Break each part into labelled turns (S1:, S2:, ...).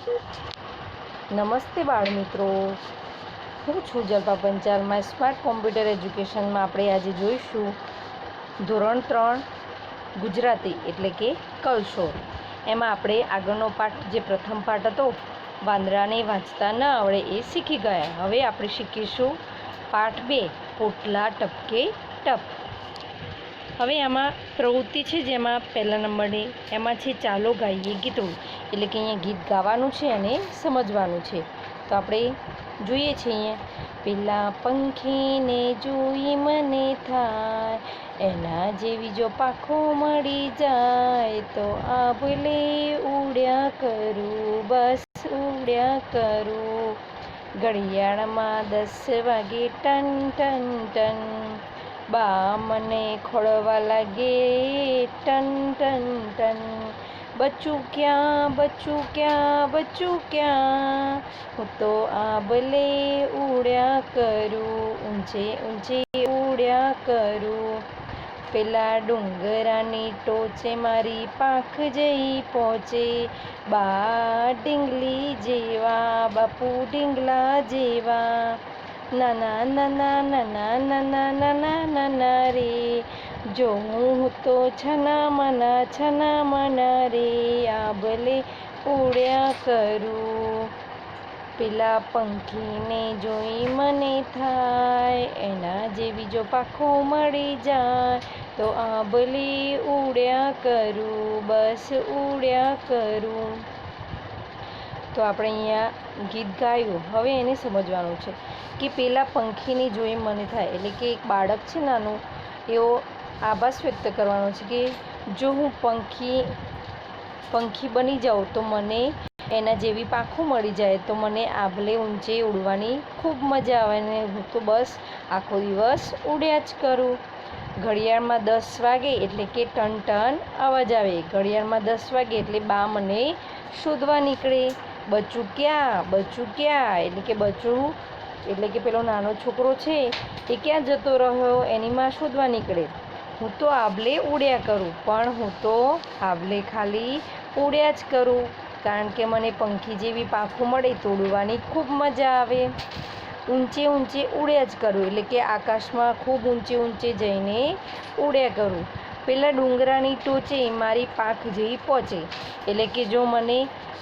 S1: નમસ્તે બાળમિત્રો, હું છું જલ્પા પંચાલમાં સ્માર્ટ કોમ્પ્યુટર એજ્યુકેશનમાં આપણે આજે જોઈશું ધોરણ 3 ગુજરાતી એટલે કે કલશોર. એમાં આપણે આગળનો પાઠ જે પ્રથમ પાઠ હતો વાંદરાને વાંચતા ન આવડે એ શીખી ગયા. હવે આપણે શીખીશું પાઠ 2 પોટલા ટપકે ટપ. હવે આમાં પ્રવૃત્તિ છે જેમાં પહેલા નંબરની એમાં છે ચાલો ગાઈએ ગીતડું, એટલે કે અહીંયા ગીત ગાવાનું છે અને સમજવાનું છે. તો આપણે જોઈએ છીએ અહીંયા પેલા પંખીને જોઈ મને થાય, એના જેવી જો પાખો મળી જાય તો આભલે ઉડ્યા કરું, બસ ઉડ્યા કરું. ઘડિયાળમાં 10 વાગે ટન ટન ટન, બા મને ખોળવા લાગે ટન ટન ટન. બચ્ચું ક્યાં, બચ્ચું ક્યાં, બચ્ચું ક્યાં, હું તો આભલે ઉડ્યા કરું, ઊંચે ઊંચે ઉડ્યા કરું. પેલા ડુંગરાની ટોચે મારી પાંખ જઈ પહોંચે, બા ઢીંગલી જેવા, બાપુ ઢીંગલા જેવા. નાના નાના નાના નાના નાના નાના રે, જો હું તો છના મના રે, આભલે ઉડ્યા કરું. પેલા પંખીને જોઈ મને થાય, એના જેવી જો પાખો મળી જાય તો આભલે ઉડ્યા કરું, બસ ઉડ્યા કરું. તો આપણે અહીંયા ગીત ગાયું. હવે એને સમજવાનું છે કે પેલા પંખીને જોઈ મને થાય, એટલે કે એક બાળક છે નાનું, એવો આભાસ વ્યક્ત કરવાનો છે કે જો હું પંખી બની જાઉં તો મને એના જેવી પાંખો મળી જાય તો મને આભલે ઊંચે ઉડવાની ખૂબ મજા આવે ને હું તો બસ આખો દિવસ ઉડ્યા જ કરું. ઘડિયાળમાં 10 વાગે એટલે કે ટન ટન અવાજ આવે. ઘડિયાળમાં 10 વાગે એટલે બા મને શોધવા નીકળે. બચ્ચું ક્યાં, બચ્ચું ક્યાં, એટલે કે બચ્ચું એટલે કે પેલો નાનો છોકરો છે એ ક્યાં જતો રહ્યો એની માં શોધવા નીકળે. હું તો આભલે ઉડ્યા કરું, પણ હું તો આભલે ખાલી ઉડ્યા જ કરું, કારણ કે મને પંખી જેવી પાંખો મળે તો ઉડવાની ખૂબ મજા આવે. ઊંચે ઊંચે ઉડ્યા જ કરું, એટલે કે આકાશમાં ખૂબ ઊંચે ઊંચે જઈને ઉડ્યા કરું. પેલા ડુંગરાની ટોચે મારી પાંખ જઈ પહોંચે, એટલે કે જો મને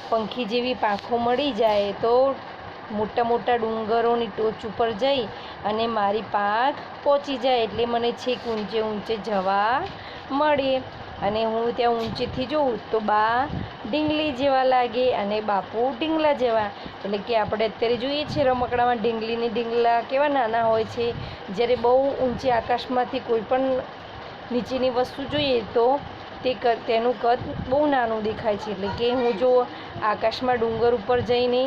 S1: પંખી જેવી પાંખો મળી જાય તો મોટા મોટા ડુંગરોની ટોચ ઉપર જઈ અને મારી પાંખ પહોંચી જાય, એટલે મને છેક ઊંચે ઊંચે જવા મળે. અને હું ત્યાં ઊંચેથી જોઉં તો બા ઢીંગલી જેવા લાગે અને બાપુ ઢીંગલા જેવા. એટલે કે આપણે અત્યારે જોઈએ છીએ રમકડામાં ઢીંગલીની ઢીંગલા કેવા નાના હોય છે. જ્યારે બહુ ઊંચે આકાશમાંથી કોઈ પણ નીચેની વસ્તુ જોઈએ તો તેનું કદ બહુ નાનું દેખાય છે. એટલે કે હું જો આકાશમાં ડુંગર ઉપર જઈને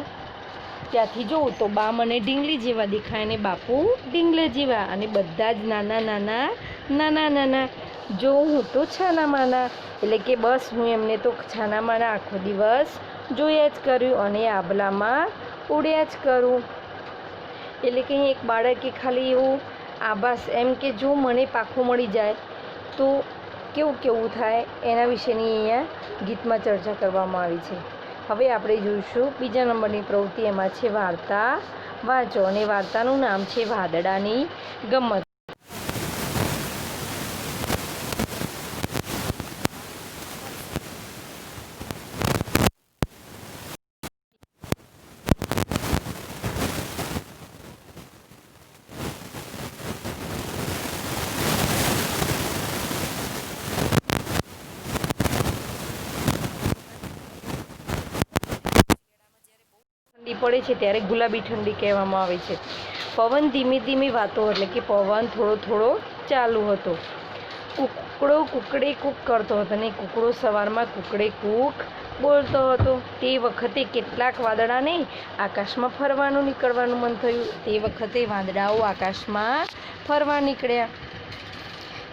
S1: ત્યાંથી જોઉં તો બા મને ઢીંગલી જેવા દેખાય અને બાપુ ઢીંગલા જેવા, અને બધા જ નાના નાના નાના નાના. જો હું તો છાના માના, એટલે કે બસ હું એમને તો છાના માના આખો દિવસ જોયા જ કર્યું અને આભલામાં ઉડ્યા જ કરું. એટલે કે એક બાળકે ખાલી એવું આભાસ એમ કે જો મને પાંખો મળી જાય તો કેવું થાય એના વિશેની અહીંયા ગીતમાં ચર્ચા કરવામાં આવી છે. હવે આપણે જોઈશું બીજા નંબરની પ્રવૃત્તિ. એમાં છે વાર્તા વાંચો, અને વાર્તાનું નામ છે વાદળાની ગમ્મત. ઠંડી પડે છે ત્યારે ગુલાબી ઠંડી કહેવામાં આવે છે. પવન ધીમી ધીમી વાતો, એટલે કે પવન થોડો થોડો ચાલુ હતો. કૂકડો કૂકડે કૂક કરતો હતો અને કૂકડો સવારમાં કૂકડે કૂક બોલતો હતો. તે વખતે કેટલાક વાદળાને આકાશમાં ફરવાનું નીકળવાનું મન થયું. તે વખતે વાદળાઓ આકાશમાં ફરવા નીકળ્યા.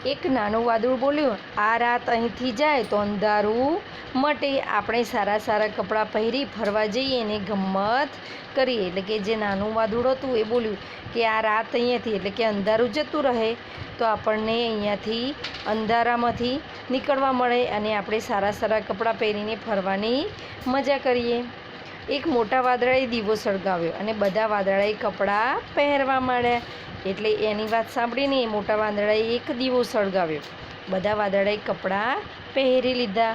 S1: એક નાનું વાદળું બોલ્યું, આ રાત અહીંથી જાય તો અંધારું મટે, આપણે સારા સારા કપડાં પહેરી ફરવા જઈએ ને ગમ્મત કરીએ. એટલે કે જે નાનું વાદળું હતું એ બોલ્યું કે આ રાત અહીંયાથી એટલે કે અંધારું જતું રહે તો આપણને અહીંયાથી અંધારામાંથી નીકળવા મળે અને આપણે સારા સારા કપડાં પહેરીને ફરવાની મજા કરીએ. એક મોટા વાદળાએ દીવો સળગાવ્યો અને બધા વાદળાએ કપડાં પહેરવા માંડ્યા. એટલે એની વાત સાંભળીને મોટા વાદળાએ એક દીવો સળગાવ્યો. બધા વાદળાએ કપડાં પહેરી લીધા.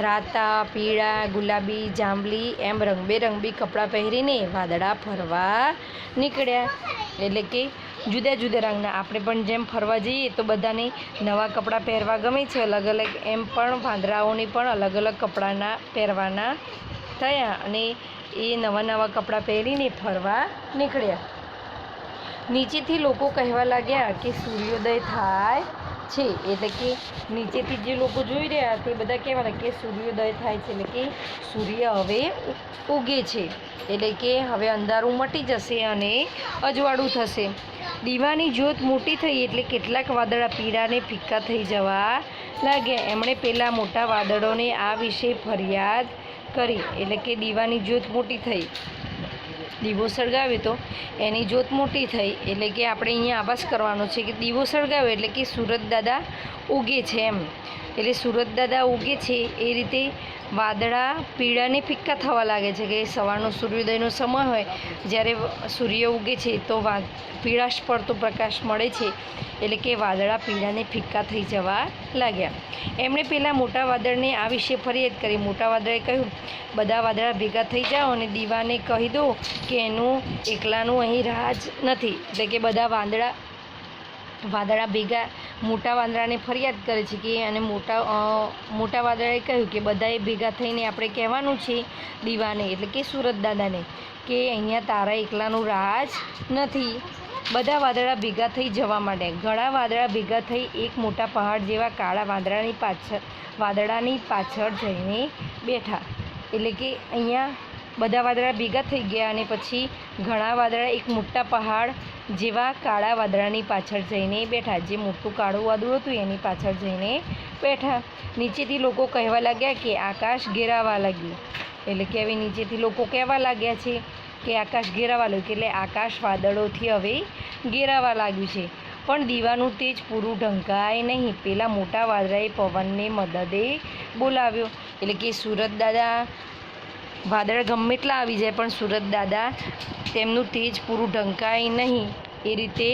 S1: રાતા, પીળા, ગુલાબી, જાંબલી એમ રંગબેરંગી કપડાં પહેરીને વાદળા ફરવા નીકળ્યા. એટલે કે જુદા જુદા રંગના. આપણે પણ જેમ ફરવા જઈએ તો બધાને નવા કપડાં પહેરવા ગમે છે અલગ અલગ, એમ પણ વાંદરાઓને પણ અલગ અલગ કપડાના પહેરવાના થયા અને એ નવા નવા કપડાં પહેરીને ફરવા નીકળ્યા. નીચેથી લોકો કહેવા લાગ્યા કે સૂર્યોદય થાય છે. એટલે કે નીચેથી જે લોકો જોઈ રહ્યા તે બધા કહેવા લાગ્યા કે સૂર્યોદય થાય છે, એટલે કે સૂર્ય હવે ઉગે છે, એટલે કે હવે અંધારું મટી જશે અને અજવાળું થશે. દીવાની જ્યોત મોટી થઈ એટલે કેટલાક વાદળા પીળાને ફિક્કા થઈ જવા લાગ્યા. એમણે પેલા મોટા વાદળોને આ વિશે ફરિયાદ કરી. એટલે કે દીવાની જ્યોત મોટી થઈ, દીવો સળગાવ્યો તો એની જ્યોત મોટી થઈ. એટલે કે આપણે અહીંયા આભાસ કરવાનો છે કે દીવો સળગાવ્યો એટલે કે સુરત દાદા ઉગે છે એમ. એટલે સુરત દાદા ઉગે છે એ રીતે વાદળા પીળાને ફિક્કા થવા લાગે છે કે સવારનો સૂર્યોદયનો સમય હોય જ્યારે સૂર્ય ઉગે છે તો પીળાશ પડતો પ્રકાશ મળે છે, એટલે કે વાદળા પીળાને ફિક્કા થઈ જવા લાગ્યા. એમણે પેલા મોટા વાદળને આ વિશે ફરિયાદ કરી. મોટા વાદળે કહ્યું, બધા વાદળા ભેગા થઈ જાઓ અને દીવાને કહી દો કે એનું એકલાનું અહીં રાજ નથી. એટલે કે બધા વાદળા ભેગા મોટા વાદળાને ફરિયાદ કરે છે કે અને મોટા વાદળાએ કહ્યું કે બધાએ ભેગા થઈને આપણે કહેવાનું છે દીવાને, એટલે કે સુરત દાદાને, કે અહીંયા તારા એકલાનું રાજ નથી. બધા વાદળા ભેગા થઈ જવા માંડ્યા. ઘણા વાદળા ભેગા થઈ એક મોટા પહાડ જેવા કાળા વાદળાની પાછળ જઈને બેઠા. એટલે કે અહીંયા બધા વાદળા ભેગા થઈ ગયા અને પછી ઘણા વાદળા એક મોટા પહાડ જેવા કાળા વાદળાની પાછળ જઈને બેઠા. જે મોટું કાળું વાદળ હતું એની પાછળ જઈને બેઠા. નીચેથી લોકો કહેવા લાગ્યા કે આકાશ ઘેરાવા લાગ્યું. એટલે કે હવે નીચેથી લોકો કહેવા લાગ્યા છે કે આકાશ ઘેરાવા લાગ્યું, એટલે આકાશ વાદળોથી હવે ઘેરાવા લાગ્યું છે. પણ દીવાનું તેજ પૂરું ઢંકાય નહીં. પેલા મોટા વાદળાએ પવનને મદદે બોલાવ્યો. એટલે કે સુરત દાદા, વાદળ ગમે એટલા આવી જાય પણ સુરત દાદા તેમનું તેજ પૂરું ઢંકાય નહીં એ રીતે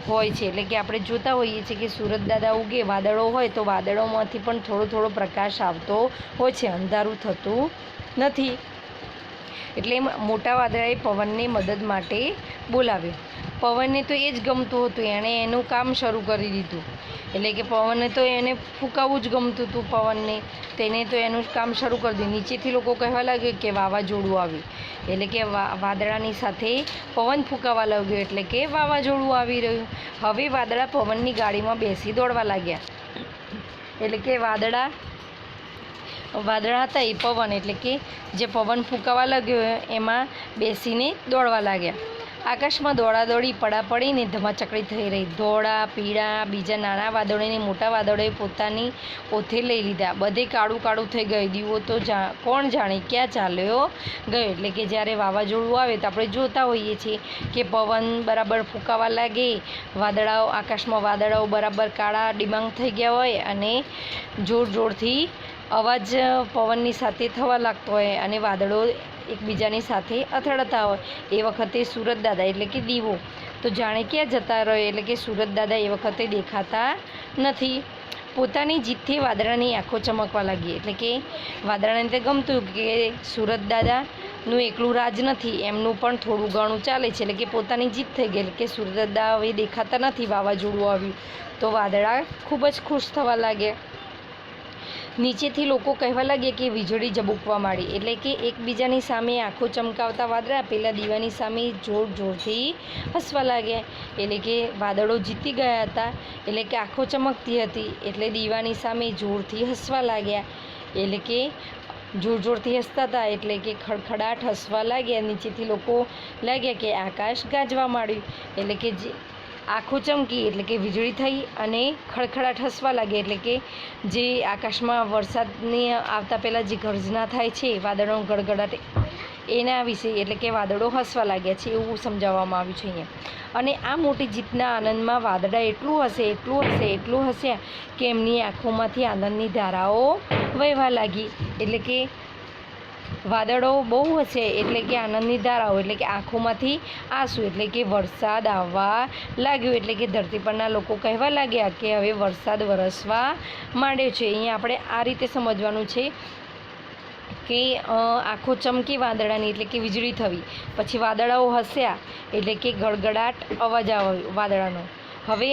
S1: હોય છે. એટલે કે આપણે જોતા હોઈએ છીએ કે સુરત દાદા ઉગે, વાદળો હોય તો વાદળોમાંથી પણ થોડો પ્રકાશ આવતો હોય છે, અંધારું થતું નથી. એટલે મોટા વાદળાએ પવનને મદદ માટે બોલાવ્યો. પવનને તો એ જ ગમતું હતું, એણે એનું કામ શરૂ કરી દીધું. એટલે કે પવનને તો એને ફૂંકાવવું જ ગમતું હતું. પવનને તેને તો એનું કામ શરૂ કરી દીધું. નીચેથી લોકો કહેવા લાગ્યું કે વાવાઝોડું આવ્યું. એટલે કે વાદળાની સાથે પવન ફૂંકાવા લાગ્યો, એટલે કે વાવાઝોડું આવી રહ્યું. હવે વાદળા પવનની ગાડીમાં બેસી દોડવા લાગ્યા. એટલે કે વાદળા હતા એ પવન, એટલે કે જે પવન ફૂંકાવા લાગ્યો એમાં બેસીને દોડવા લાગ્યા. આકાશમાં દોડાદોડી પડાપડીને ધમાચકડી થઈ રહી. ધોળા, પીળા, બીજા નાના વાદળોને મોટા વાદળોએ પોતાની ઓથે લઈ લીધા. બધે કાળું કાળું થઈ ગયું. દીવો તો કોણ જાણે ક્યાં ચાલ્યો ગયો. એટલે કે જ્યારે વાવાઝોડું આવે તો આપણે જોતા હોઈએ છીએ કે પવન બરાબર ફૂંકાવા લાગે, વાદળાઓ આકાશમાં વાદળાઓ બરાબર કાળા ડિબાંગ થઈ ગયા હોય અને જોરથી અવાજ પવનની સાથે થવા લાગતો હોય અને વાદળો એકબીજાની સાથે અથડાતા હોય. એ વખતે સુરત દાદા એટલે કે દીવો તો જાણે ક્યાં જતા રહે. એટલે કે સુરત દાદા એ વખતે દેખાતા નથી. પોતાની જીતથી વાદળાની આંખો ચમકવા લાગી. એટલે કે વાદળાને તે ગમતું કે સુરત દાદાનું એકલું રાજ નથી, એમનું પણ થોડું ઘણું ચાલે છે. એટલે કે પોતાની જીત થઈ ગઈ. એટલે કે સુરત દાદા હવે દેખાતા નથી, વાવાઝોડું આવ્યું તો વાદળા ખૂબ જ ખુશ થવા લાગ્યા. નીચેથી લોકો કહેવા લાગ્યા કે વીજળી ઝબૂકવા માંડી. એટલે કે એકબીજાની સામે આંખો ચમકાવતા વાદળા પેલા દીવાની સામે જોરથી હસવા લાગ્યા. એટલે કે વાદળો જીતી ગયા હતા, એટલે કે આંખો ચમકતી હતી, એટલે દીવાની સામે જોરથી હસવા લાગ્યા. એટલે કે જોરથી હસતા હતા એટલે કે ખડખડાટ હસવા લાગ્યા. નીચેથી લોકો લાગ્યા કે આકાશ ગાજવા માંડ્યું. એટલે કે આંખો ચમકી એટલે કે વીજળી થઈ અને ખડખડાટ હસવા લાગે. એટલે કે જે આકાશમાં વરસાદની આવતા પહેલાં જે ગર્જના થાય છે વાદળોનો ગડગડાટ, એના વિશે એટલે કે વાદળો હસવા લાગ્યા છે એવું સમજાવવામાં આવ્યું છે અહીંયા. અને આ મોટી જીતના આનંદમાં વાદળા એટલું હસ્યા કે એમની આંખોમાંથી આનંદની ધારાઓ વહેવા લાગી. એટલે કે વાદળો બહુ હશે એટલે કે આનંદની ધારાઓ એટલે કે આંખોમાંથી આંસુ એટલે કે વરસાદ આવવા લાગ્યો એટલે કે ધરતી પરના લોકો કહેવા લાગ્યા કે હવે વરસાદ વરસવા માંડ્યો છે। અહીંયા આપણે આ રીતે સમજવાનું છે કે આંખો ચમકી વાદળાની એટલે કે વીજળી થવી, પછી વાદળાઓ હસ્યા એટલે કે ગડગડાટ અવાજ આવ્યો વાદળાનો। હવે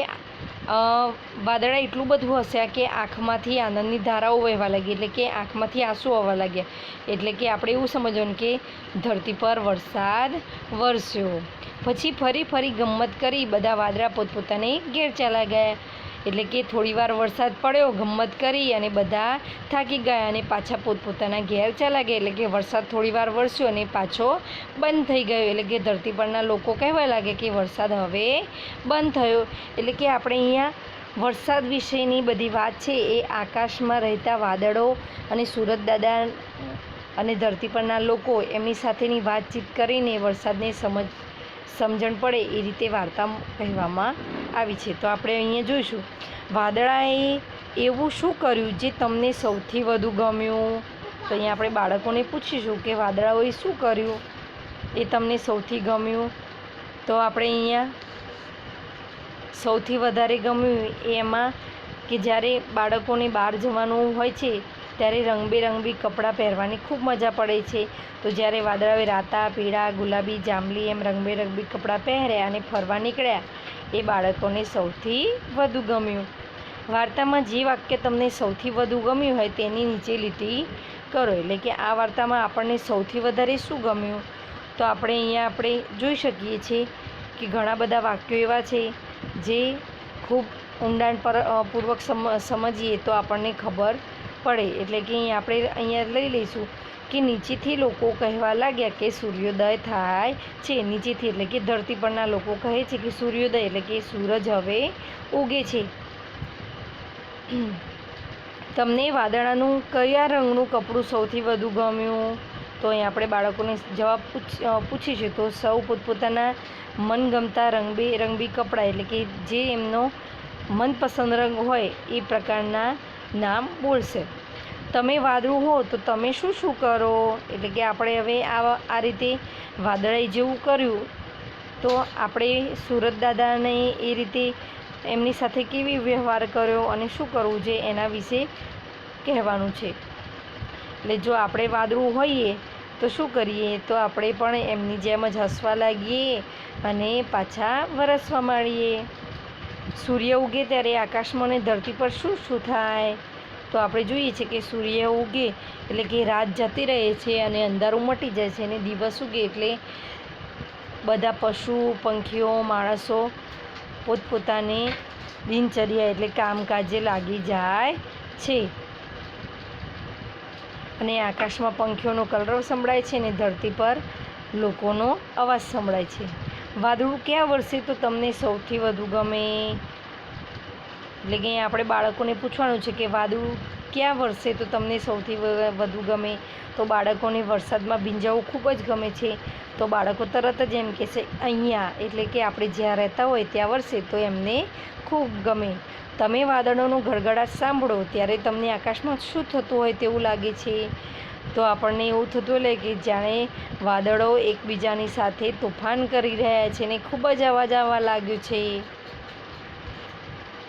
S1: વાદળા એટલું બધું હસ્યા કે આંખમાંથી આનંદની ધારાઓ વહેવા લાગી એટલે કે આંખમાંથી આંસુ આવવા લાગ્યા એટલે કે આપણે એવું સમજવાનું કે ધરતી પર વરસાદ વરસ્યો। પછી ફરી ગમ્મત કરી બધા વાદળા પોતપોતાને ઘેર ચાલ્યા ગયા એટલે કે થોડીવાર વરસાદ પડ્યો, ગમ્મત કરી અને બધા થાકી ગયા અને પાછા પોતપોતાના ઘેર ચાલ્યા ગયા એટલે કે વરસાદ થોડીવાર વરસ્યો અને પાછો બંધ થઈ ગયો એટલે કે ધરતી પરના લોકો કહેવા લાગે કે વરસાદ હવે બંધ થયો। એટલે કે આપણે અહીંયા વરસાદ વિશેની બધી વાત છે એ આકાશમાં રહેતા વાદળો અને સુરત દાદા અને ધરતી પરના લોકો એમની સાથેની વાતચીત કરીને વરસાદને સમજણ પડે એ રીતે વાર્તા કહેવામાં આવી છે। તો આપણે અહીંયા જોઈશું વાદળાએ એવું શું કર્યું જે તમને સૌથી વધુ ગમ્યું। તો અહીંયા આપણે બાળકોને પૂછીશું કે વાદળાઓએ શું કર્યું એ તમને સૌથી ગમ્યું। તો આપણે અહીંયા સૌથી વધારે ગમ્યું એમાં કે જ્યારે બાળકોને બહાર જવાનું હોય છે ત્યારે રંગબેરંગી કપડાં પહેરવાની ખૂબ મજા પડે છે। તો જ્યારે વાદળાએ રાતા, પીળા, ગુલાબી, જાંબલી એમ રંગબેરંગી કપડાં પહેર્યા અને ફરવા નીકળ્યા એ બાળકોને સૌથી વધુ ગમ્યું। વાર્તામાં જે વાક્ય તમને સૌથી વધુ ગમ્યું હોય તેની નીચે લીટી કરો એટલે કે આ વાર્તામાં આપણને સૌથી વધારે શું ગમ્યું। તો આપણે અહીંયા જોઈ શકીએ છીએ કે ઘણા બધા વાક્યો એવા છે જે ખૂબ ઊંડાણપૂર્વક સમજીએ તો આપણને ખબર પડે એટલે કે અહીંયા લઈ લઈશું કે નીચેથી લોકો કહેવા લાગ્યા કે સૂર્યોદય થાય છે। નીચેથી એટલે કે ધરતી પરના લોકો કહે છે કે સૂર્યોદય એટલે કે સૂરજ હવે ઉગે છે। તમને વાદળાનું કયા રંગનું કપડું સૌથી વધુ ગમ્યું। તો અહીં આપણે બાળકોને જવાબ પૂછીશું તો સૌ પોતપોતાના મનગમતા રંગબેરંગી કપડાં એટલે કે જે એમનો મનપસંદ રંગ હોય એ પ્રકારના નામ બોલશે। તમે વાદળું હો તો તમે શું કરો એટલે કે આપણે હવે આ રીતે વાદળાએ જેવું કર્યું તો આપણે સુરત દાદાને એ રીતે એમની સાથે કેવી વ્યવહાર કર્યો અને શું કરવું છે એના વિશે કહેવાનું છે। એટલે જો આપણે વાદળું હોઈએ તો શું કરીએ તો આપણે પણ એમની જેમ જ હસવા લાગીએ અને પાછા વરસવા માંડીએ। સૂર્ય ઉગે ત્યારે આકાશમાં અને ધરતી પર શું થાય। તો આપણે જોઈએ છીએ કે સૂર્ય ઉગે એટલે કે રાત જતી રહે છે અને અંધારું મટી જાય છે અને દિવસ ઉગે એટલે બધા પશુ પંખીઓ માણસો પોતપોતાની દિનચર્યા એટલે કામકાજે લાગી જાય છે અને આકાશમાં પંખીઓનો કલરવ સંભળાય છે અને ધરતી પર લોકોનો અવાજ સંભળાય છે। વાદળું ક્યાં વરસે તો તમને સૌથી વધુ ગમે એટલે કે આપણે બાળકોને પૂછવાનું છે કે વાદળું ક્યાં વરસે તો તમને સૌથી વધુ ગમે। તો બાળકોને વરસાદમાં ભીંજાવું ખૂબ જ ગમે છે તો બાળકો તરત જ એમ કહેશે અહીંયા એટલે કે આપણે જ્યાં રહેતા હોય ત્યાં વરસે તો એમને ખૂબ ગમે। તમે વાદળોનો ગડગડાટ સાંભળો ત્યારે તમને આકાશમાં શું થતું હોય તેવું લાગે છે। તો આપણને એવું થતું હોય કે જાણે વાદળો એકબીજાની સાથે તોફાન કરી રહ્યા છે ને ખૂબ જ અવાજ આવવા લાગ્યો છે।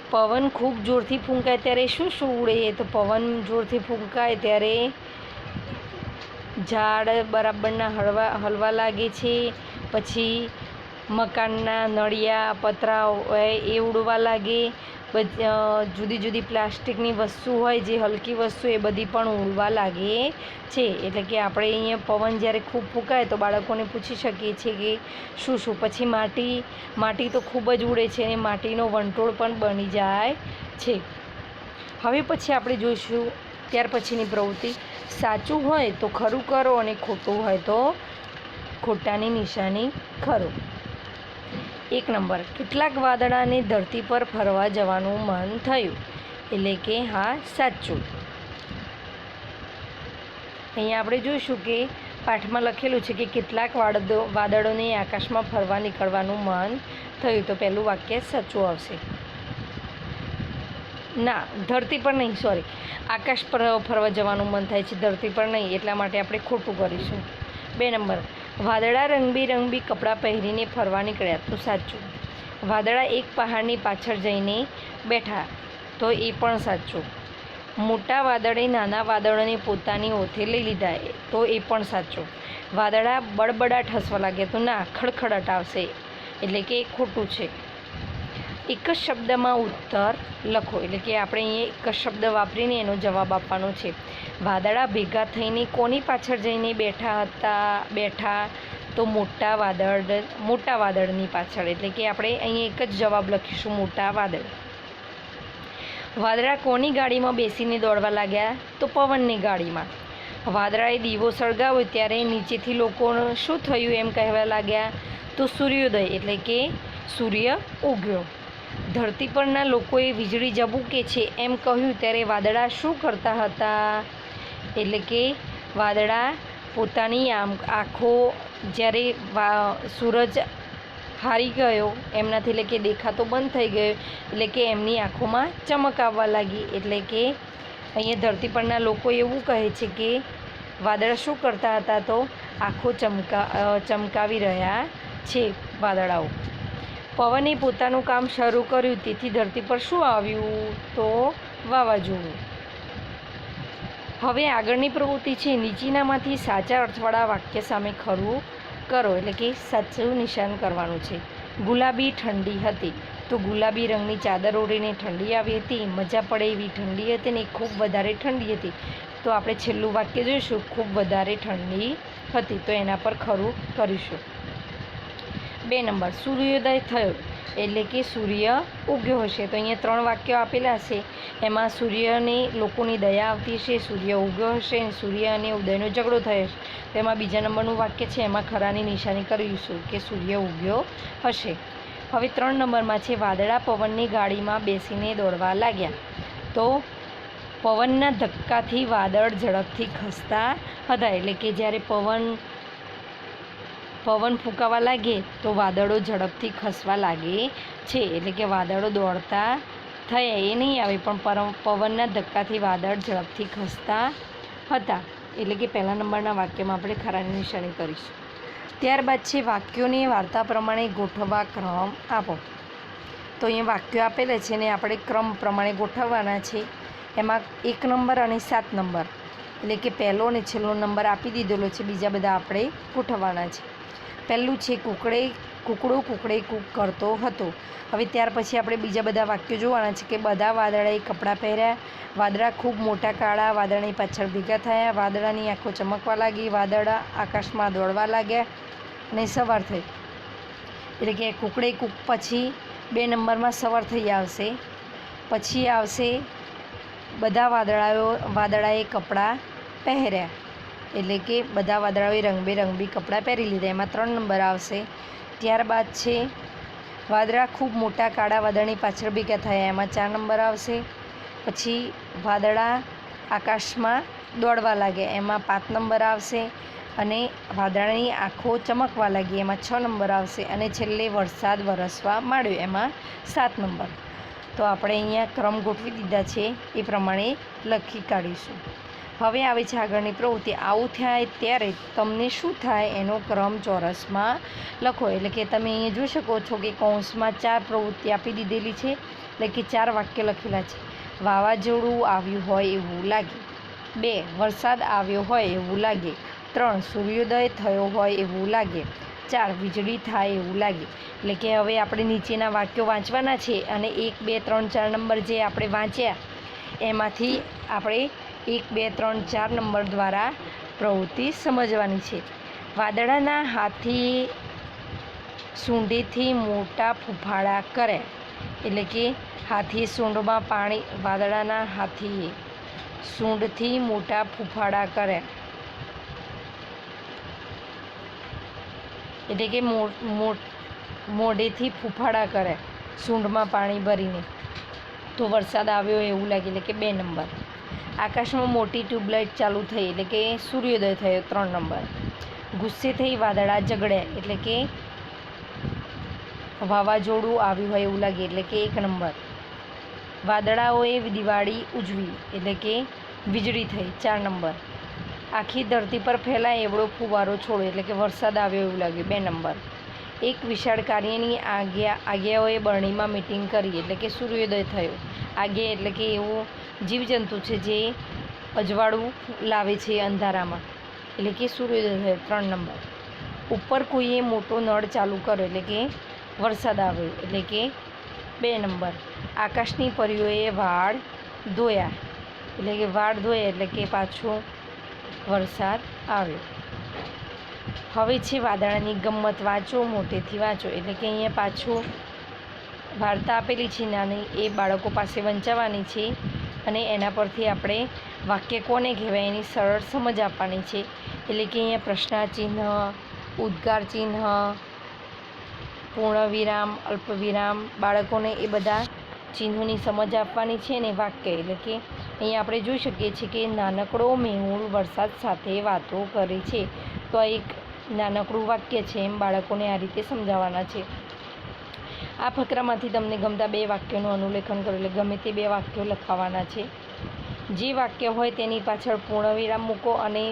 S1: પવન ખૂબ જોરથી ફૂંકાય ત્યારે શું ઉડે તો પવન જોરથી ફૂંકાય ત્યારે ઝાડ બરાબરના હલવા લાગે છે, પછી મકાનના નળિયા પતરા એ ઉડવા લાગે, જુદી જુદી પ્લાસ્ટિકની વસ્તુ હોય જે હલકી વસ્તુ એ બધી પણ ઉડવા લાગે છે। એટલે કે આપણે અહીંયા પવન જ્યારે ખૂબ ફૂંકાય તો બાળકોને પૂછી શકીએ છીએ કે શું પછી માટી તો ખૂબ જ ઉડે છે અને માટીનો વંટોળ પણ બની જાય છે। હવે પછી આપણે જોઈશું ત્યાર પછીની પ્રવૃત્તિ સાચું હોય તો ખરું કરો અને ખોટું હોય તો ખોટાની નિશાની ખરો। 1 નંબર, કેટલાક વાદળાને ધરતી પર ફરવા જવાનું મન થયું એટલે કે હા સાચું। અહીંયા આપણે જોઈશું કે પાઠમાં લખેલું છે કે કેટલાક વાદળોને આકાશમાં ફરવા નીકળવાનું મન થયું તો પહેલું વાક્ય સાચું આવશે। ના, ધરતી પર નહીં, સોરી, આકાશ પર ફરવા જવાનું મન થાય છે, ધરતી પર નહીં, એટલા માટે આપણે ખોટું કરીશું. 2 નંબર, વાદળા રંગબેરંગી કપડાં પહેરીને ફરવા નીકળ્યા, તો સાચું. વાદળા એક પહાડની પાછળ જઈને બેઠા, તો એ પણ સાચું. મોટા વાદળે નાના વાદળોને પોતાની ઓથે લઈ લીધા, તો એ પણ સાચું. વાદળા બળબડાટ હસવા લાગ્યા, તો ના, ખડખડાટ આવશે, એટલે કે ખોટું છે. એક જ શબ્દમાં ઉત્તર લખો, એટલે કે આપણે અહીંયા એક જ શબ્દ વાપરીને એનો જવાબ આપવાનો છે. વાદળા ભેગા થઈને કોની પાછળ જઈને બેઠા, તો મોટા વાદળની પાછળ, એટલે કે આપણે અહીંયા એક જ જવાબ લખીશું, મોટા વાદળ. વાદળા કોની ગાડીમાં બેસીને દોડવા લાગ્યા, તો પવનની ગાડીમાં. વાદળાએ દીવો સળગાવ્યો ત્યારે નીચેથી લોકોને શું થયું એમ કહેવા લાગ્યા, તો સૂર્યોદય, એટલે કે સૂર્ય ઉગ્યો. ધરતી પરના લોકોએ વીજળી ઝબૂકે છે એમ કહ્યું ત્યારે વાદળા શું કરતા હતા, એટલે કે વાદળા પોતાની આંખો જ્યારે સૂરજ હારી ગયો એમનાથી, એટલે કે દેખાતો બંધ થઈ ગયો, એટલે કે એમની આંખોમાં ચમક આવવા લાગી. એટલે કે અહીંયા ધરતી પરના લોકો એવું કહે છે કે વાદળા શું કરતા હતા, તો આંખો ચમકાવી રહ્યા છે વાદળાઓ. પવને પોતાનું કામ શરૂ કર્યું, તેથી ધરતી પર શું આવ્યું, તો વાવાઝોડું. હવે આગળની પ્રવૃત્તિ છે, નીચેનામાંથી સાચા અર્થવાળા વાક્ય સામે ખરું કરો, એટલે કે સાચું નિશાન કરવાનું છે. ગુલાબી ઠંડી હતી, તો ગુલાબી રંગની ચાદર ઓઢીને ઠંડી આવી હતી, મજા પડે એવી ઠંડી હતી ને ખૂબ વધારે ઠંડી હતી. તો આપણે છેલ્લું વાક્ય જોઈશું, ખૂબ વધારે ઠંડી હતી, તો એના પર ખરું કરીશું. 2 નંબર, સૂર્યોદય થયો, એટલે કે સૂર્ય ઉગ્યો હશે, તો અહીંયા 3 વાક્યો આપેલા છે, એમાં સૂર્યને લોકોની દયા આવતી હશે, સૂર્ય ઉગ્યો હશે, સૂર્ય અને ઉદયનો ઝઘડો થયો હશે. તો એમાં 2 નંબરનું વાક્ય છે, એમાં ખરાની નિશાની કરીશું કે સૂર્ય ઉગ્યો હશે. હવે 3 નંબરમાં છે, વાદળા પવનની ગાડીમાં બેસીને દોડવા લાગ્યા, તો પવનના ધક્કાથી વાદળ ઝડપથી ખસતા હતા, એટલે કે જ્યારે પવન ફૂંકાવા લાગે તો વાદળો ઝડપથી ખસવા લાગે છે, એટલે કે વાદળો દોડતા થયા એ નહીં આવે, પણ પવનના ધક્કાથી વાદળ ઝડપથી ખસતા હતા, એટલે કે 1 નંબરના વાક્યમાં આપણે ખરાની નિશાની કરીશું. ત્યારબાદ છે, વાક્યોને વાર્તા પ્રમાણે ગોઠવવા ક્રમ આપો. તો અહીંયા વાક્યો આપેલા છે ને આપણે ક્રમ પ્રમાણે ગોઠવવાના છે. એમાં 1 નંબર અને 7 નંબર, એટલે કે પહેલો અને છેલ્લો નંબર આપી દીધેલો છે, બીજા બધા આપણે ગોઠવવાના છે. પહેલું છે, કૂકડો કૂકડે કૂક કરતો હતો. હવે ત્યાર પછી આપણે બીજા બધા વાક્યો જોવાના છે કે બધા વાદળાએ કપડાં પહેર્યા, વાદળા ખૂબ મોટા કાળા વાદળની પાછળ ભેગા થયા, વાદળાની આંખો ચમકવા લાગી, વાદળા આકાશમાં દોડવા લાગ્યા અને સવાર થઈ. એટલે કે કૂકડે કૂક પછી 2 નંબરમાં સવાર થઈ આવશે. પછી આવશે બધા વાદળાએ કપડાં પહેર્યા, એટલે કે બધા વાદળાઓએ રંગબેરંગી કપડાં પહેરી લીધા, એમાં 3 નંબર આવશે. ત્યારબાદ છે, વાદળા ખૂબ મોટા કાળા વાદળની પાછળ ભેગા થયા, એમાં 4 નંબર આવશે. પછી વાદળા આકાશમાં દોડવા લાગ્યા, એમાં 5 નંબર આવશે. અને વાદળાની આંખો ચમકવા લાગી, એમાં 6 નંબર આવશે. અને છેલ્લે વરસાદ વરસવા માંડ્યો, એમાં 7 નંબર. તો આપણે અહીંયા ક્રમ ગોઠવી દીધા છે, એ પ્રમાણે લખી કાઢીશું. હવે આવે છે આગળની પ્રવૃત્તિ. આવું થાય ત્યારે તમને શું થાય એનો ક્રમ ચોરસમાં લખો, એટલે કે તમે અહીંયા જોઈ શકો છો કે કૌંસમાં 4 પ્રવૃત્તિ આપી દીધેલી છે, એટલે કે 4 વાક્ય લખેલા છે. વાવાઝોડું આવ્યું હોય એવું લાગે, 2 વરસાદ આવ્યો હોય એવું લાગે, 3 સૂર્યોદય થયો હોય એવું લાગે, 4 વીજળી થાય એવું લાગે. એટલે કે હવે આપણે નીચેના વાક્યો વાંચવાના છે અને 1, 2, 3, 4 નંબર જે આપણે વાંચ્યા એમાંથી આપણે 1, 2, 3, 4 નંબર દ્વારા પ્રવૃત્તિ સમજવાની છે. વાદળાના હાથી સૂંઢેથી મોટા ફૂફાડા કરે, એટલે કે હાથીએ સૂંઢમાં પાણી, વાદળાના હાથીએ સૂંઢથી મોટા ફૂફાડા કરે, એટલે કે મોઢેથી ફૂફાડા કરે સૂંઢમાં પાણી ભરીને, તો વરસાદ આવ્યો એવું લાગે, એટલે કે 2 નંબર. આકાશમાં મોટી ટ્યુબલાઇટ ચાલુ થઈ, એટલે કે સૂર્યોદય થયો, 3 નંબર. ગુસ્સે થઈ વાદળા ઝઘડ્યા, એટલે કે વાવાઝોડું આવ્યું હોય એવું લાગે, એટલે કે 1 નંબર. વાદળાઓએ દિવાળી ઉજવી એટલે કે વીજળી થઈ 4 નંબર. આખી ધરતી પર ફેલાય એવડો ફુવારો છોડ્યો એટલે કે વરસાદ આવ્યો એવું લાગ્યું 2 નંબર. એક વિશાળ કાર્યની આજ્ઞાઓએ બરણીમાં મિટિંગ કરી એટલે કે સૂર્યોદય થયો. આજ્ઞા એટલે કે એવું જીવજંતુ છે જે અજવાળું લાવે છે અંધારામાં એટલે કે સૂર્યોદય થયો 3 નંબર. ઉપર કોઈએ મોટો નળ ચાલુ કર્યો એટલે કે વરસાદ આવ્યો એટલે કે 2 નંબર. આકાશની પરીઓએ વાળ ધોયા એટલે કે વાળ ધોયા એટલે કે પાછો વરસાદ આવ્યો. હવે છે વાદળાની ગમ્મત, વાંચો મોટેથી વાંચો એટલે કે અહીંયા પાછું વાર્તા આપેલી છે નાની, એ બાળકો પાસે વંચાવવાની છે અને એના પરથી આપણે વાક્ય કોને કહેવાય એની સરળ સમજ આપવાની છે. એટલે કે અહીંયા પ્રશ્નાચિહ્ન, ઉદ્ગાર ચિહ્ન, પૂર્ણવિરામ, અલ્પવિરામ, બાળકોને એ બધા ચિહ્નોની સમજ આપવાની છે. અને વાક્ય એટલે કે અહીંયા આપણે જોઈ શકીએ છીએ કે નાનકડો મેહુલ વરસાદ સાથે વાતો કરે છે. તો આ એક નાનકડું વાક્ય છે, એમ બાળકોને આ રીતે સમજાવવાના છે. આ ફકરામાંથી તમને ગમતા 2 વાક્યોનું અનુલેખન કરો એટલે ગમે તે 2 વાક્યો લખાવાના છે. જે વાક્ય હોય તેની પાછળ પૂર્ણવિરામ મૂકો અને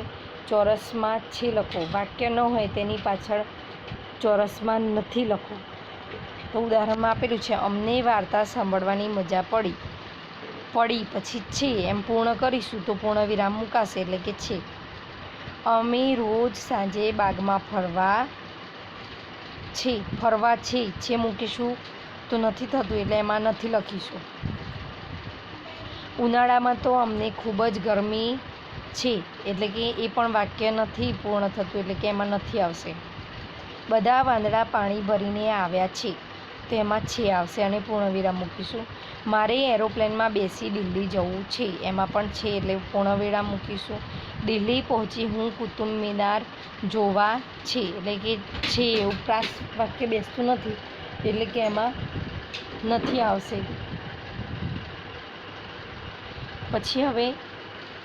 S1: ચોરસમાં છે લખો. વાક્ય ન હોય તેની પાછળ ચોરસમાં નથી લખો. તો ઉદાહરણમાં આપેલું છે, અમને વાર્તા સાંભળવાની મજા પડી પછી છે એમ પૂર્ણ કરીશું તો પૂર્ણવિરામ મૂકાશે એટલે કે છે. અમે રોજ સાંજે બાગમાં ફરવા છે મૂકીશું તો નથી થતું એટલે એમાં નથી લખીશું. ઉનાળામાં તો અમને ખૂબ જ ગરમી છે એટલે કે એ પણ વાક્ય નથી પૂર્ણ થતું એટલે કે એમાં નથી આવશે. બધા વાંદરા પાણી ભરીને આવ્યા છે તો એમાં છે આવશે અને પૂર્ણવિરામ મૂકીશું. મારે એરોપ્લેનમાં બેસી દિલ્હી જવું છે એમાં પણ છે એટલે પૂર્ણવિરામ મૂકીશું. દિલ્હી પહોંચી હું કુતુબ મિનાર જોવા છે એટલે કે છે એવું પ્રાસ વાક્ય બેસતું નથી એટલે કે એમાં નથી આવશે. પછી હવે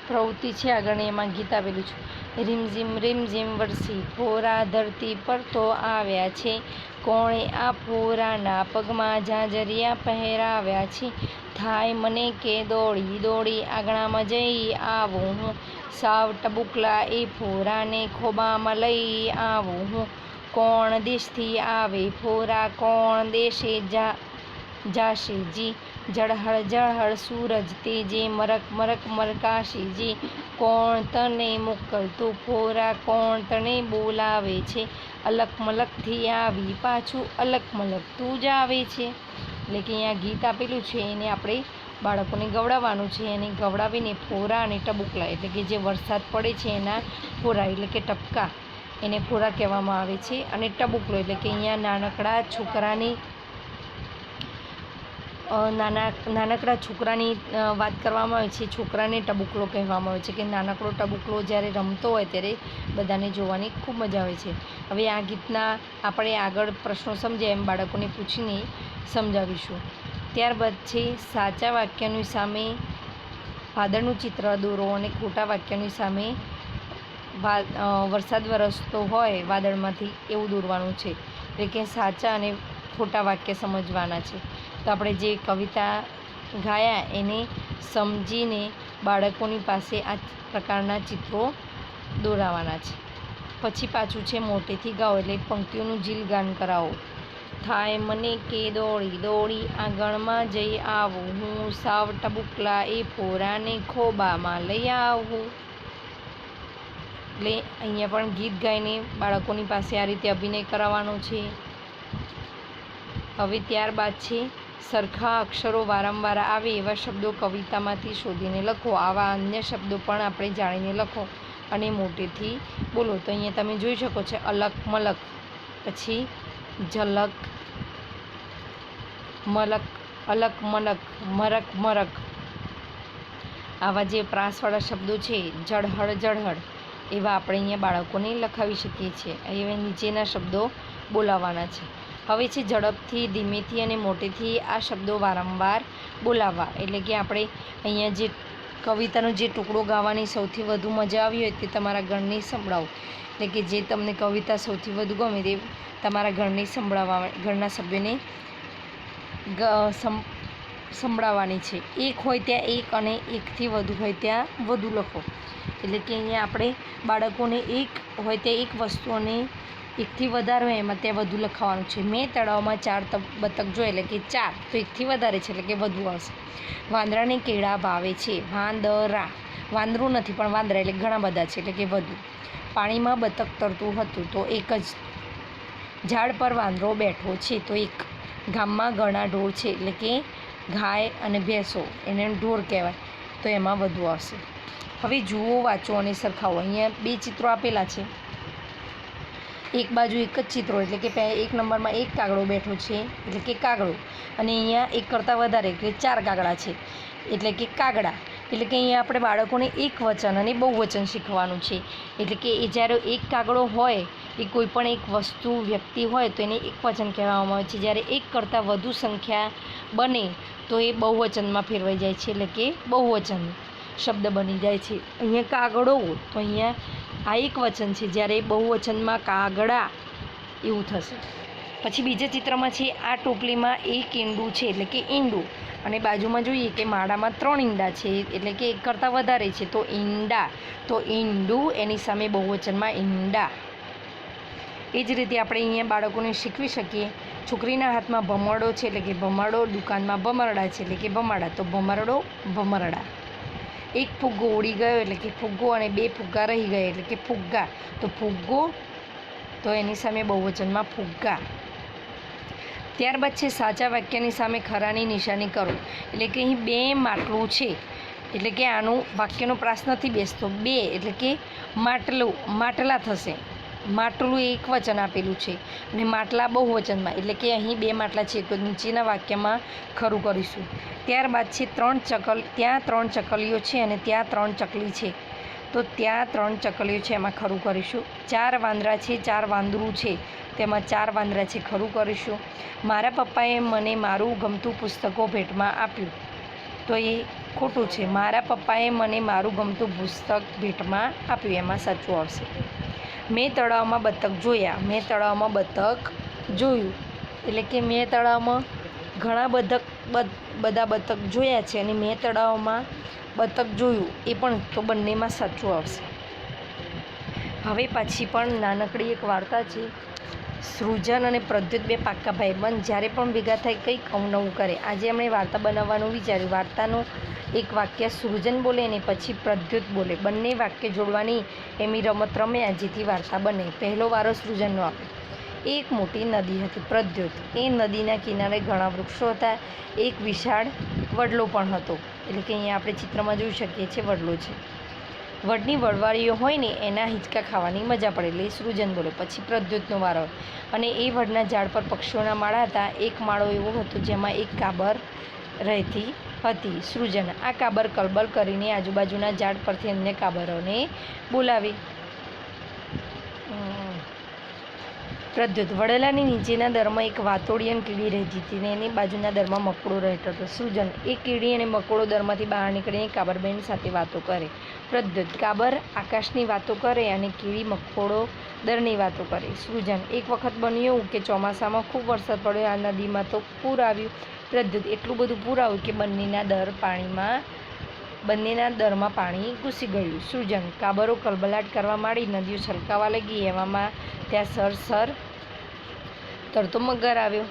S1: પ્રવૃત્તિ છે આગળની, એમાં ગીત આપેલું છે. રીમઝીમ વરસી ફોરા ધરતી પર તો આવ્યા છે, કોણે આ ફોરાના પગમાં ઝાંઝરિયા પહેરાવ્યા છે. થાય મને કે દોડી આંગણામાં જઈ આવું હું, સાવ ટબુકલા એ ફોરાને ખોબામાં લઈ આવું હું. કોણ દેશથી આવે ફોરા, કોણ દેશે જાશે જી, ઝળહળ સૂરજ તેજે મરક મરકાશે જી. કોણ તને મોકલતું ફોરા, કોણ તને બોલાવે છે, અલક મલકથી આવી પાછું અલક મલક તું જ આવે છે. એટલે કે અહીંયા ગીત આપેલું છે એને આપણે બાળકોને ગવડાવવાનું છે. અને ગવડાવીને ફોરા અને ટબુકલા એટલે કે જે વરસાદ પડે છે એના ફોરા એટલે કે ટપકા, એને ફોરા કહેવામાં આવે છે. અને ટબુકલો એટલે કે અહીંયા નાનકડા છોકરાની વાત કરવામાં આવે છે. છોકરાને ટબુકલો કહેવામાં આવે છે કે નાનકડો ટબુકલો જ્યારે રમતો હોય ત્યારે બધાને જોવાની ખૂબ મજા આવે છે. હવે આ ગીતના આપણે આગળ પ્રશ્નો સમજાય એમ બાળકોને પૂછીને સમજાવીશું. ત્યારબાદ છે સાચા વાક્યની સામે વાદળનું ચિત્ર દોરો અને ખોટા વાક્યની સામે વરસાદ વરસતો હોય વાદળમાંથી એવું દોરવાનું છે. એટલે કે સાચા અને ખોટા વાક્ય સમજવાના છે. તો આપણે જે કવિતા ગાયા એને સમજીને બાળકોની પાસે આ પ્રકારના ચિત્રો દોરાવાના છે. પછી પાછું છે મોટેથી ગાઓ એટલે પંક્તિઓનું જીલગાન કરાવો. થાય મને કે દોડી આંગણમાં જઈ આવું હું, સાવ ટબુકલા એ ફોરાને ખોબામાં લઈ આવું. એટલે અહીંયા પણ ગીત ગાઈને બાળકોની પાસે આ રીતે અભિનય કરાવવાનો છે. હવે ત્યારબાદ છે સરખા અક્ષરો વારંવાર આવે એવા શબ્દો કવિતામાંથી શોધીને લખો. આવા અન્ય શબ્દો પણ આપણે જાણીને લખો અને મોટેથી બોલો. તો અહીંયા તમે જોઈ શકો છો અલક મલક, પછી ઝલક મલક, અલક મલક, મરક મરક. આવા જે પ્રાસવાળા શબ્દો છે ઝળહળ એવા આપણે અહીંયા બાળકોને લખાવી શકીએ છીએ. હવે નીચેના શબ્દો બોલાવવાના છે. હવે છે ઝડપથી, ધીમેથી અને મોટેથી આ શબ્દો વારંવાર બોલાવવા. એટલે કે આપણે અહીંયા જે કવિતાનો જે ટુકડો ગાવાની સૌથી વધુ મજા આવી હોય તે તમારા ગણને સંભળાવો. એટલે કે જે તમને કવિતા સૌથી વધુ ગમે તે તમારા ગણને સંભળાવવા, ઘરના સભ્યોને સંભળાવવાની છે. એક હોય ત્યાં એક અને એકથી વધુ હોય ત્યાં વધુ લખો. એટલે કે અહીંયા આપણે બાળકોને એક હોય ત્યાં એક વસ્તુ અને એકથી વધારે હોય એમાં ત્યાં વધુ લખાવાનું છે. મેં તળાવમાં 4 બતક જોયા, એટલે કે 4 તો એકથી વધારે છે એટલે કે વધુ આવશે. વાંદરાને કેળા ભાવે છે. વાંદરા, વાંદરું નથી પણ વાંદરા, એટલે ઘણા બધા છે એટલે કે વધુ. પાણીમાં બતક તરતું હતું તો એક જ. ઝાડ પર વાંદરો બેઠો છે તો એક. ગામમાં ઘણા ઢોર છે, એટલે કે ગાય અને ભેંસો, એને ઢોર કહેવાય, તો એમાં વધુ આવશે. હવે જુઓ, વાંચો અને સરખાવો. અહીંયા 2 ચિત્રો આપેલા છે. એક બાજુ એક જ ચિત્રો, એટલે કે એક નંબરમાં એક કાગડો બેઠો છે એટલે કે કાગડો, અને અહીંયા એક કરતાં વધારે એટલે 4 કાગડા છે એટલે કે કાગડા. એટલે કે અહીંયા આપણે બાળકોને એક વચન અને બહુવચન શીખવાનું છે. એટલે કે એ જ્યારે એક કાગડો હોય, એ કોઈ પણ એક વસ્તુ, વ્યક્તિ હોય તો એને એક વચન કહેવામાં આવે છે. જ્યારે એક કરતાં વધુ સંખ્યા બને તો એ બહુવચનમાં ફેરવાઈ જાય છે, એટલે કે બહુવચન શબ્દ બની જાય છે. અહીંયા કાગડો, તો અહીંયા આ એક વચન છે, જ્યારે બહુવચનમાં કાગડા એવું થશે. પછી બીજા ચિત્રમાં છે, આ ટોપલીમાં એક ઈંડું છે એટલે કે ઈંડું, અને બાજુમાં જોઈએ કે માળામાં 3 ઈંડા છે એટલે કે એક કરતાં વધારે છે તો ઈંડા, તો ઈંડું, એની સામે બહુવચનમાં ઈંડા. એ જ રીતે આપણે અહીંયા બાળકોને શીખવી શકીએ. છોકરીના હાથમાં ભમરડો છે એટલે કે ભમરડો, દુકાનમાં ભમરડા છે એટલે કે ભમરડા, તો ભમરડો, ભમરડા. એક ફુગ્ગો ઉડી ગયો એટલે કે ફુગ્ગો, અને 2 ફુગ્ગા રહી ગયા એટલે કે ફુગ્ગા, તો ફુગ્ગો, તો એની સામે બહુવચનમાં ફુગ્ગા. ત્યારબાદ છે, સાચા વાક્યની સામે ખરાની નિશાની કરો. એટલે કે અહીં 2 માટલું છે, એટલે કે આનું વાક્યનો પ્રાસ નથી બેસતો. 2 એટલે કે માટલું, માટલા થશે. માટલું એક વચન આપેલું છે અને માટલા બહુવચનમાં, એટલે કે અહીં 2 માટલા છે તો નીચેના વાક્યમાં ખરું કરીશું. ત્યારબાદ છે, ત્યાં 3 ચકલીઓ છે અને ત્યાં 3 ચકલી છે, તો ત્યાં 3 ચકલીઓ છે એમાં ખરું કરીશું. 4 વાંદરા છે, 4 વાંદરું છે, તેમાં 4 વાંદરા છે, ખરું કરીશું. મારા પપ્પાએ મને મારું ગમતું પુસ્તકો ભેટમાં આપ્યું, તો એ ખોટું છે. મારા પપ્પાએ મને મારું ગમતું પુસ્તક ભેટમાં આપ્યું, એમાં સાચું આવશે. મેં તળાવમાં બતક જોયા. મેં તળાવમાં બતક જોયું, એટલે કે મેં તળાવમાં ઘણા બધા બતક જોયા છે અને મેં તળાવમાં બતક જોયું, એ પણ, તો બંનેમાં સાચું આવશે. હવે પાછી પણ નાનકડી એક વાર્તા છે. સૃજન અને પ્રદ્યુત 2 પાક્કા ભાઈબંધ જ્યારે પણ ભેગા થઈ કંઈક અવનવું કરે. આજે એમણે વાર્તા બનાવવાનું વિચાર્યું. વાર્તાનું એક વાક્ય સૃજન બોલે અને પછી પ્રદ્યુત બોલે. બંને વાક્ય જોડવાની એમની રમત રમ્યા જેથી વાર્તા બને. પહેલો વારો સૃજનનો આપે. એક મોટી નદી હતી. પ્રદ્યુત, એ નદીના કિનારે ઘણા વૃક્ષો હતા. એક વિશાળ વડલો પણ હતો. એટલે કે અહીંયા આપણે ચિત્રમાં જોઈ શકીએ છીએ વડલો છે. વડની વડવાળીઓ હોય ને એના હિંચકા ખાવાની મજા પડે, એટલે સૃજન બોલે. પછી પ્રદ્યુતનો વારો, અને એ વડના ઝાડ પર પક્ષીઓના માળા હતા. એક માળો એવો હતો જેમાં એક કાબર રહેતી હતી. સૃજન, આ કાબર કલબલ કરીને આજુબાજુના ઝાડ પરથી અન્ય કાબરોને બોલાવી. પ્રદ્યુત, વડલાની નીચેના દરમાં એક વાતોડિયન કીડી રહેતી હતી અને એની બાજુના દરમાં મકોડો રહેતો હતો. સૃજન, એ કીડી અને મકોડો દરમાંથી બહાર નીકળીને કાબરબેન સાથે વાતો કરે. પ્રદ્યુત, કાબર આકાશની વાતો કરે અને કીડી મકોડો દરની વાતો કરે. સૃજન, એક વખત બન્યું એવું કે ચોમાસામાં ખૂબ વરસાદ પડ્યો, આ નદીમાં તો પૂર આવ્યું. પ્રદ્યુત, એટલું બધું પૂર આવ્યું કે બંનેના દરમાં પાણી ઘૂસી ગયું. સૃજન, કાબરો કલબલાટ કરવા માંડી, નદીઓ છલકાવા લાગી. એવામાં ત્યાં સર તરતો મગર આવ્યો.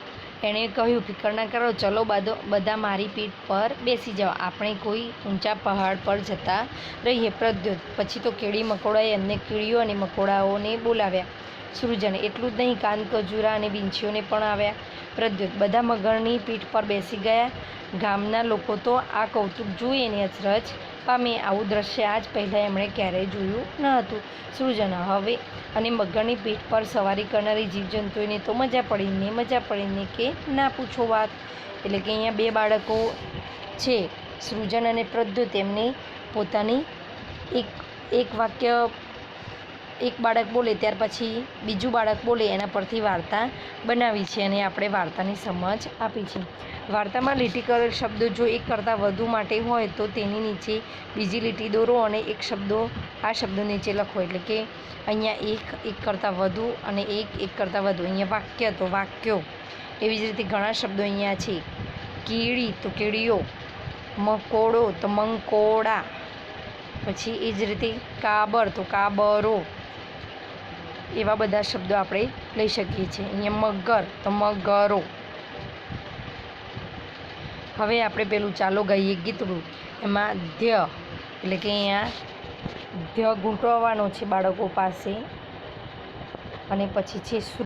S1: એણે કહ્યું, ફિકર ના કરો, ચલો બધા મારી પીઠ પર બેસી જાઓ, આપણે કોઈ ઊંચા પહાડ પર જતા રહીએ. પ્રદ્યુત, પછી તો કીડી મકોડાએ અન્ય કીડીઓ અને મકોડાઓને બોલાવ્યા. સૃજન, એટલું જ નહીં, કાન, ખજૂરા અને વીંછીઓને પણ આવ્યા. પ્રદ્યુત, બધા મગરની પીઠ પર બેસી ગયા. ગામના લોકો તો આ કૌતુક જોઈને અચરજ પામે. આવું દ્રશ્ય આજ પહેલાં એમણે ક્યારેય જોયું ન હતું. સૃજન, હવે અને મગરની પીઠ પર સવારી કરનારી જીવજંતુઓને તો મજા પડીને કે ના પૂછો વાત. એટલે કે અહીંયા 2 બાળકો છે, સૃજન અને પ્રદ્યુત, એમને પોતાની એક વાક્ય એક બાળક બોલે ત્યાર પછી બીજું બાળક બોલે, એના પરથી વાર્તા બનાવી છે અને આપણે વાર્તાની સમજ આપી છે. વાર્તામાં લીટી કરેલ શબ્દો જો એક કરતાં વધુ માટે હોય તો તેની નીચે બીજી લીટી દોરો અને આ શબ્દો નીચે લખો. એટલે કે અહીંયા એક કરતાં વધુ અને એક કરતાં વધુ. અહીંયા વાક્ય તો વાક્યો. એવી જ રીતે ઘણા શબ્દો અહીંયા છે. કીડી તો કીડીઓ, મકોડો તો મંકોડા, પછી એ જ રીતે કાબર તો કાબરો, એવા બધા શબ્દો આપણે લઈ શકીએ છીએ. અહીંયા મગર તો મગરો. હવે આપણે પેલું ચાલો ગાઈએ ગીતડું, એમાં ધ્ય એટલે કે અહીંયા ધ્ય ગૂંટવવાનો છે બાળકો પાસે, અને પછી છે